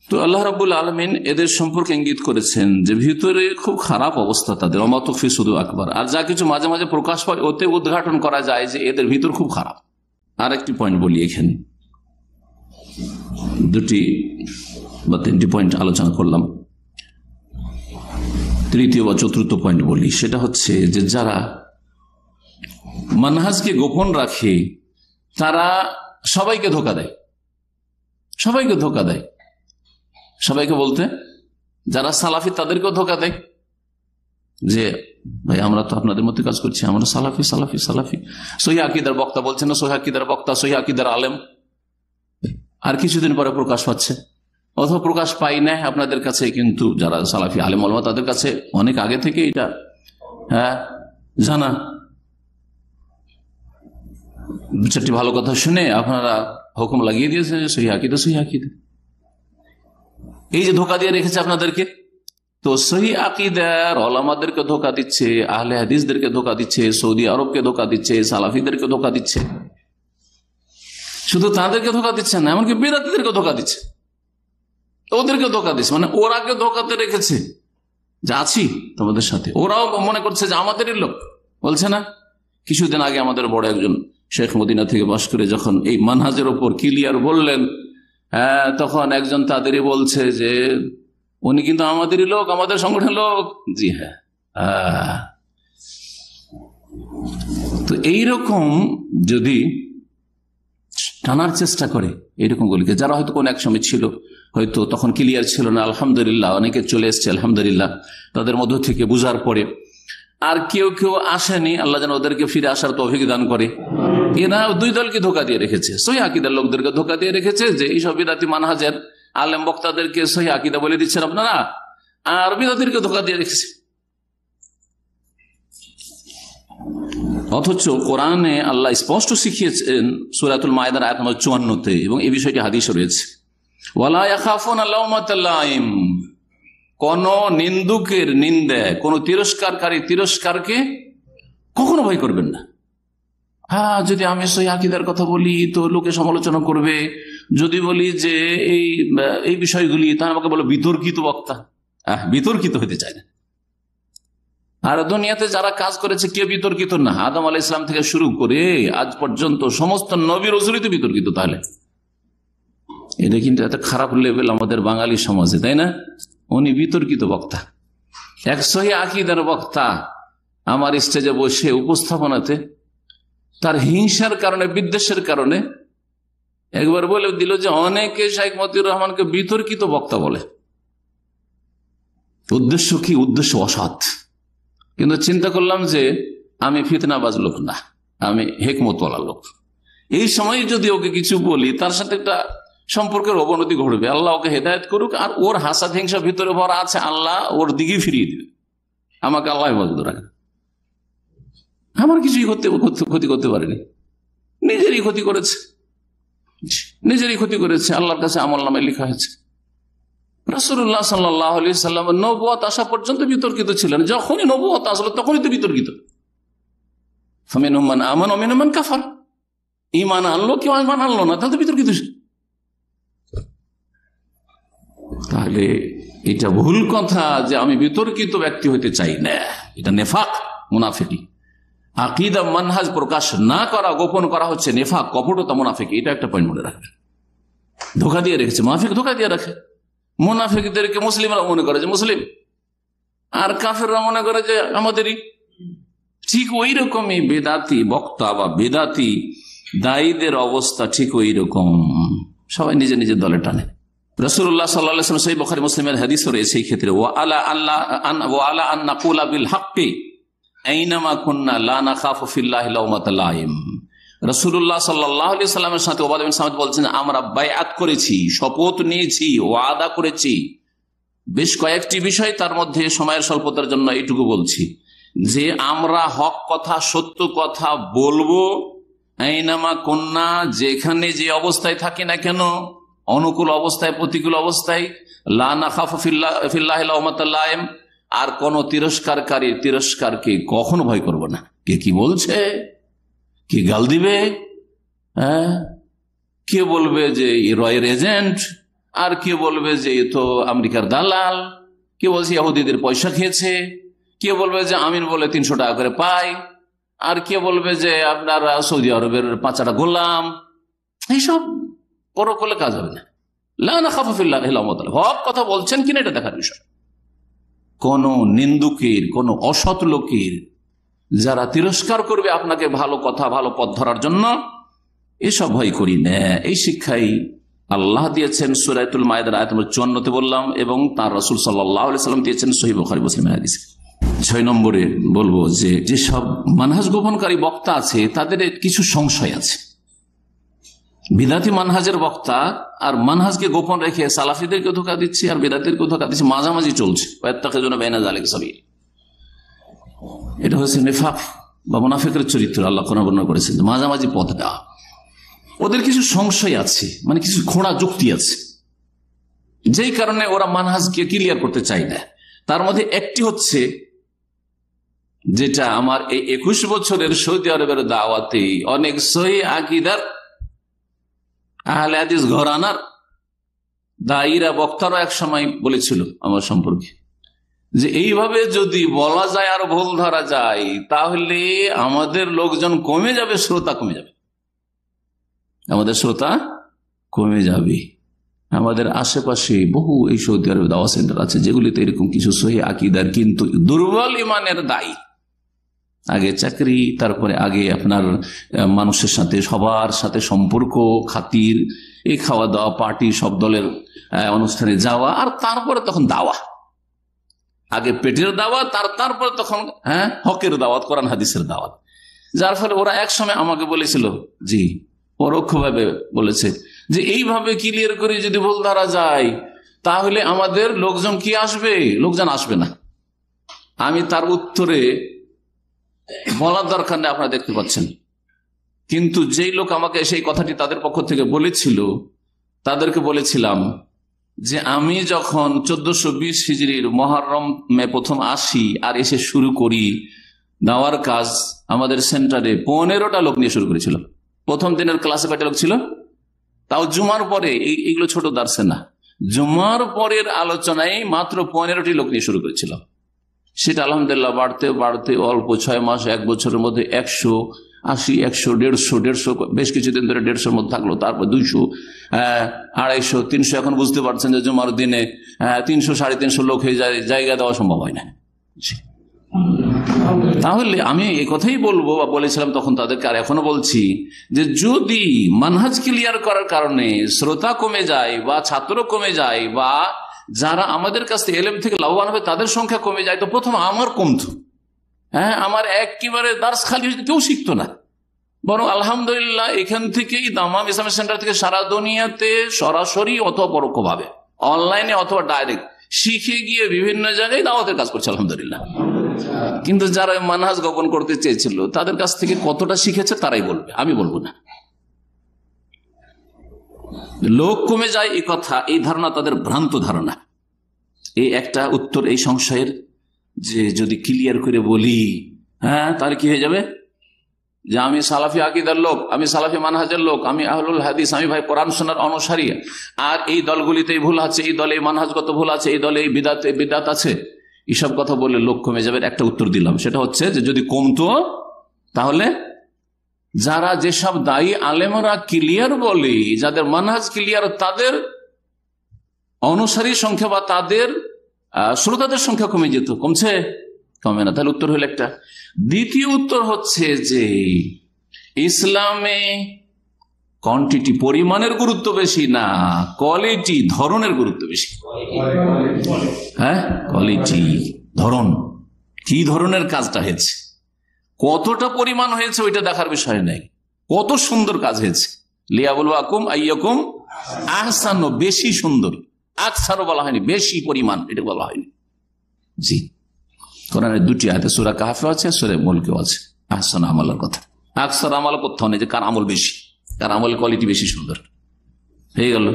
তো আল্লাহ রাব্বুল আলামিন এদের সম্পর্কে ইঙ্গিত করেছেন যে ভিতরে খুব খারাপ অবস্থা তাদের, ওমা তুখফি সুদূর আকবার। আর যা কিছু মাঝে মাঝে প্রকাশ পায় ওতে উদ্ঘাটন করা যায় যে এদের ভিতর খুব খারাপ। আর একটি পয়েন্ট বলি, এখানে দুটি বা তিনটি পয়েন্ট আলোচনা করলাম, তৃতীয় বা চতুর্থ পয়েন্ট বলি, সেটা হচ্ছে যে যারা মানহাজকে গোপন রাখে তারা সবাইকে ধোঁকা দেয়। সবাইকে ধোঁকা দেয়, সবাইকে বলতে যারা সালাফি তাদেরকেও ধোঁকা দেয় যে ভাই আমরা তো আপনাদের মধ্যে কাজ করছি, আমরা সালাফি সালাফি সালাফি। সহিহ আকীদার বক্তা বলছেন না, সহিহ আকীদার বক্তা, সহিহ আকীদার আলেম। আর কিছুদিন পরে প্রকাশ পাচ্ছে, অথবা প্রকাশ পাই না আপনাদের কাছে, কিন্তু যারা সালাফি আলেম ওলামা তাদের কাছে অনেক আগে থেকে এটা জানা। দু চারটি ভালো কথা শুনে আপনারা হুকুম লাগিয়ে দিয়েছেন সহিহ আকীদা সহিহ আকীদা। এই যে ধোঁকা দিয়ে রেখেছে আপনাদেরকে, তো সহিহ আকীদার ওলামাদেরকে ধোঁকা দিচ্ছে, আহলে হাদিসদেরকে ধোঁকা দিচ্ছে, সৌদি আরবকে ধোঁকা দিচ্ছে, সালাফিদেরকে ধোঁকা দিচ্ছে। শুধু তাদেরকে ধোঁকা দিচ্ছে না, এমনকি বিদাতীদেরকে ধোঁকা দিচ্ছে, ওদেরকে ধোঁকা দিচ্ছে। মানে ওরাকে ধোঁকাতে রেখেছে যে আছি তোমাদের সাথে, ওরাও মনে করছে যে আমাদেরই লোক। বলছে না, কিছুদিন আগে আমাদের বড় একজন শেখ মদিনা থেকে বাস করে যখন এই মানহাজের ওপর ক্লিয়ার বললেন, তখন একজন তাদেরই বলছে যে উনি কিন্তু আমাদেরই লোক, আমাদের সংগঠনের লোক। জি হ্যাঁ। তো এইরকম যদি টানার চেষ্টা করে এইরকম গুলিকে, যারা হয়তো কোন এক সময় ছিল, হয়তো তখন ক্লিয়ার ছিল না, আলহামদুলিল্লাহ অনেকে চলে এসছে আলহামদুলিল্লাহ তাদের মধ্য থেকে বুঝার পরে, আর কেউ কেউ আসেনি, আল্লাহ যেন ওদেরকে ফিরে আসার তৌফিক দান করে। এরা দুই দলকে ধোঁকা দিয়ে রেখেছে, সহিহ আকীদার লোকদেরকে ধোঁকা দিয়ে রেখেছে যে এইসব বিদাতি মানহাজের আলেম বক্তাদেরকে সহিহ আকীদা বলে দিচ্ছেন আপনারা, আর বিদাতিদেরকে ধোঁকা দিয়ে রেখেছে। অথচ কোরআনে আল্লাহ স্পষ্ট শিখিয়েছেন সূরাতুল মায়েদার আয়াত নম্বর 54-তে, এবং এই বিষয়টি হাদিসে রয়েছে, ওয়ালা ইয়াখাফুনা লাওমাতা লাইম, কোন নিন্দুকের নিন্দা, কোন তিরস্কারকারী তিরস্কারকে কখনো ভয় করবেন না। হ্যাঁ, যদি আমি সহিহ আকীদার কথা বলি তো লোকে সমালোচনা করবে, যদি বলি যে এই বিষয়গুলি, তাহলে আমাকে বলো বিতর্কিত বক্তা। বিতর্কিত হতে চায় না। আর দুনিয়াতে যারা কাজ করেছে কেউ বিতর্কিত না, আদম আলাইহিস সালাম থেকে শুরু করে আজ পর্যন্ত সমস্ত নবী রাসূলই তো বিতর্কিত। তাহলে এটা কিন্তু এত খারাপ লেভেল আমাদের বাঙালি সমাজে, তাই না? উনি বিতর্কিত বক্তা, এক সহিহ আকীদার বক্তা আমার স্টেজে বসে উপস্থাপনাতে তার হিংসার কারণে, বিদ্বেষের কারণে একবার বলে দিল যে অনেকে শাইখ মতিউর রহমানকে বিতর্কিত বক্তা বলে। উদ্দেশ্য কি? উদ্দেশ্য অসৎ। কিন্তু চিন্তা করলাম যে আমি ফিতনাবাজ লোক না, আমি হিকমতওয়ালা লোক। এই সময় যদি ওকে কিছু বলি তার সাথে একটা সম্পর্কের অবনতি ঘটবে। আল্লাহ ওকে হেদায়েত করুক। আর ওর হাসাদ হিংসা ভিতরে ভরা আছে, আল্লাহ ওর দিকে ফিরিয়ে দিবে। আমাকে আল্লাহ হেফাজত রাখে। আমার কিছুই ক্ষতি করতে পারেনি, নিজেরই ক্ষতি করেছে, নিজেরই ক্ষতি করেছে। আল্লাহর কাছে আমলনামায় লেখা হয়েছে রাসূলুল্লাহ সাল্লাল্লাহু আলাইহি সাল্লাম নবুয়ত আসা পর্যন্ত বিতর্কিত ছিলেন। যখনই নবুয়ত আসলো তখনই তো বিতর্কিত। ফামিনহুম মান আমানা ওয়া মিনহুম মান কাফার। ঈমান আনলো, কেউ ঈমান আনলো না, তাহলে তো বিতর্কিত। তাহলে এটা ভুল কথা যে আমি বিতর্কিত ব্যক্তি হতে চাই না, এটা নেফাক, মুনাফিকি। আকীদা মানহাজ প্রকাশ না করা, গোপন করা হচ্ছে নেফাক, কপটতা, মুনাফিকি। এটা একটা পয়েন্ট মনে রাখবেন। ধোঁকা দিয়ে রেখেছে, মুনাফিক ধোঁকা দিয়ে রাখে। মুনাফিকদেরকে মুসলিমরা মনে করে যে মুসলিম, আর কাফেররা মনে করে যে আমাদেরই। ঠিক ওই রকমই বেদাতি বক্তা বা বেদাতি দায়ীদের অবস্থা ঠিক ওই রকম, সবাই নিজে নিজের দলে টানে। রাসূলুল্লাহ সাল্লাল্লাহু আলাইহি ওয়াসাল্লাম সহিহ বুখারী মুসলিমের হাদিস রয়েছে এই ক্ষেত্রে, ওয়া আলা আন নাকুলা বিল হাক্কি আইনামা কুন্না লা নাখাফু ফিল্লাহি লাওমাতা লাইম। রাসূলুল্লাহ সাল্লাল্লাহু আলাইহি ওয়াসাল্লামের সাথে উবাদা বিন সামিত বলছেন, আমরা বায়আত করেছি, শপথ নিয়েছি, ওয়াদা করেছি বেশ কয়েকটি বিষয়, তার মধ্যে সময়ের স্বল্পতার জন্য এইটুকু বলছি যে আমরা হক কথা, সত্য কথা বলবো, আইনামা কুন্না, যেখানে যে অবস্থায় থাকি না কেন, অনুকূল অবস্থায়, প্রতিকূল অবস্থায়, লা নাখাফু ফিল্লাহি লাওমাতা লাইম, আর কোন তিরস্কারকারী তিরস্কারকে কখনো ভয় করব না। কে কি বলছে, কে গাল দিবে, কে বলবে যে রয়ের এজেন্ট, আর কে বলবে যে এ তো আমেরিকার দালাল, কে বলছে ইহুদিদের পয়সা খেয়েছে, কে বলবে যে আমিন বলে 300 টাকা করে পায়, আর কে বলবে যে আপনার সৌদি আরবের 5টা গোলাম। এইসব বড় করলে কাজ হবে না। হক কথা বলছেন কিনা এটা দেখার বিষয়। কোন নিন্দুকের, কোন অসৎ লোকের যারা তিরস্কার করবে আপনাকে ভালো কথা, ভালো পথ ধরার জন্য, এসব ভয় করি না। এই শিক্ষাই আল্লাহ দিয়েছেন সূরাতুল মায়েদার আয়াত নম্বর 54 বললাম, এবং তার রাসূল সাল্লাল্লাহু আলাইহি ওয়াসাল্লাম দিয়েছেন সহিহ বুখারী মুসলিমের হাদিসে। 6 নম্বরে বলবো যে যেসব মানহাজ গোপনকারী বক্তা আছে তাদের কিছু সংশয় আছে। বিদাতি মানহাজের বক্তা আর মানহাজকে গোপন রেখে সালাফিদেরকে ধোঁকা দিচ্ছে আর বিদাতিদেরকে ধোঁকা দিচ্ছে, মাঝামাঝি চলছে। এটা হচ্ছে নিফাক বা মুনাফিকের চরিত্র। আল্লাহ কোরআনে বর্ণনা করেছেন মাঝামাঝি পথ দেওয়া। ওদের কিছু সংশয় আছে, মানে কিছু খোঁড়া যুক্তি আছে, যেই কারণে ওরা মানহাজকে ক্লিয়ার করতে চায় না। তার মধ্যে একটি হচ্ছে যেটা আমার এই 21 বছরের সৌদি আরবের দাওয়াতে অনেক সহিহ আকীদার আহলে হাদিস ঘরানার দায়ীরা, বক্তারা এক সময় বলেছিল আমার সম্পর্কে যে এইভাবে যদি বলা যায় আর ভুল ধরা যায় তাহলে আমাদের লোকজন কমে যাবে, শ্রোতা কমে যাবে, আমাদের শ্রোতা কমে যাবে। আমাদের আশেপাশে বহু এই সৌদি আরবে দাওয়া সেন্টার আছে যেগুলিতে এরকম কিছু সহিহ আকীদার কিন্তু দুর্বল ইমানের দায়ী, আগে চাকরি, তারপরে আগে আপনার মানুষের সাথে সবার সাথে সম্পর্ক, খাতির, এই খাওয়া দাওয়া, পার্টি, সব দলের অনুষ্ঠানে যাওয়া, আর তারপরে তখন দাওয়া, আগে পেটের দাওয়াত আর তারপরে তখন হকের দাওয়াত, কোরআন হাদিসের দাওয়াত। যার ফলে ওরা এক সময় আমাকে বলেছিল, জি পরোক্ষভাবে বলেছে যে এইভাবে ক্লিয়ার করে যদি ভুল ধরা যায় তাহলে আমাদের লোকজন কি আসবে, লোকজন আসবে না। আমি তার উত্তরে বলার দরকার নেই, আপনারা দেখতে পাচ্ছেন। কিন্তু যেই লোক আমাকে সেই কথাটি তাদের পক্ষ থেকে বলেছিল, তাদেরকে বলেছিলাম যে আমি যখন 1420 হিজরির মুহররমে প্রথম আসি আর এসে শুরু করি দাওয়ার কাজ, আমাদের সেন্টারে 15টা লোক নিয়ে শুরু করেছিল। প্রথম দিনের ক্লাসে কয়টা লোক ছিল? তাও জুমার পরে, এইগুলো ছোট দার্সে না, জুমার পরের আলোচনায় মাত্র 15টি লোক নিয়ে শুরু করেছিল। সেটা আলহামদুলিল্লাহ বাড়তে বাড়তে অল্প 6 মাস 1 বছরের মধ্যে 180, 100, 150, বেশ কিছুদিন ধরে 150-র মধ্যে থাকলো, তারপর 200, 250, 300। এখন বুঝতে পারছেন যে জুমার দিনে 300, 350 লোক হয়ে যায়, জায়গা দেওয়া সম্ভব হয় না। তাহলে আমি এই কথাই বলবো বা বলেছিলাম তখন তাদেরকে, আর এখনো বলছি যে যদি মানহাজ ক্লিয়ার করার কারণে শ্রোতা কমে যায় বা ছাত্র কমে যায় বা যারা আমাদের কাছ থেকে এলেম থেকে লাভবান হবে তাদের সংখ্যা কমে যায়, তো প্রথম আমার কমতো। আমার একেবারে দার্স খালি হয়েছে, কেউ শিখতো না। বরং আলহামদুলিল্লাহ এখান থেকেই দামাম ইসলামিক সেন্টার থেকে সারা দুনিয়াতে সরাসরি অথবা পরোক্ষভাবে, অনলাইনে অথবা ডাইরেক্ট শিখে গিয়ে বিভিন্ন জায়গায় দাওয়াতের কাজ করছে আলহামদুলিল্লাহ। কিন্তু যারা মানহাজ গোপন করতে চেয়েছিল তাদের কাছ থেকে কতটা শিখেছে তারাই বলবে, আমি বলবো না। লোক কমে যায় এই কথা, এই ধারণা তাদের ভ্রান্ত ধারণা। এই একটা উত্তর এই সংশয়ের, যে যদি ক্লিয়ার করে বলি তাহলে কি হয়ে যাবে যে আমি সালাফি আকীদার লোক, আমি সালাফি মানহাজের লোক, আমি আহলুল হাদিস, আমি ভাই কোরআন সুন্নাহর অনুসারী, আর এই দলগুলিতে ভুল আছে, এই দলে মানহাজগত ভুল আছে, এই দলে বিদআত আছে, এসব কথা বলে লোক কমে যাবে। একটা উত্তর দিলাম, সেটা হচ্ছে যে যদি কমতো তাহলে যারা যেসব দায়ী আলেমরা ক্লিয়ার বলে, যাদের মানহাজ ক্লিয়ার, তাদের অনুসারীর সংখ্যা বা তাদের শ্রোতাদের সংখ্যা কমে যেত। কমছে? কমে না। তাহলে উত্তর হলো একটা। দ্বিতীয় উত্তর হচ্ছে যে ইসলামে কোয়ান্টিটি, পরিমাণের গুরুত্ব বেশি না, কোয়ালিটি, ধরনের গুরুত্ব বেশি। কোয়ালিটি, ধরন, কি ধরনের কাজটা হয়েছে, কতটা পরিমাণ হয়েছে ওইটা দেখার বিষয় নেই, কত সুন্দর কাজ হয়েছে। লিয়াবলুয়াকুম আইয়াকুম আহসানু, বেশি সুন্দর, আকসারও বলা হয়নি, বেশি পরিমাণ এটা বলা হয়নি। জি, কোরআনের 2টি আয়াতে, সূরা কাহফে আছে, সূরা মুলকেও আছে আহসান আমলের কথা। আকসার আমল কোথাও নেই যে কার আমল বেশি, কার আমলের কোয়ালিটি বেশি সুন্দর। হয়ে গেল।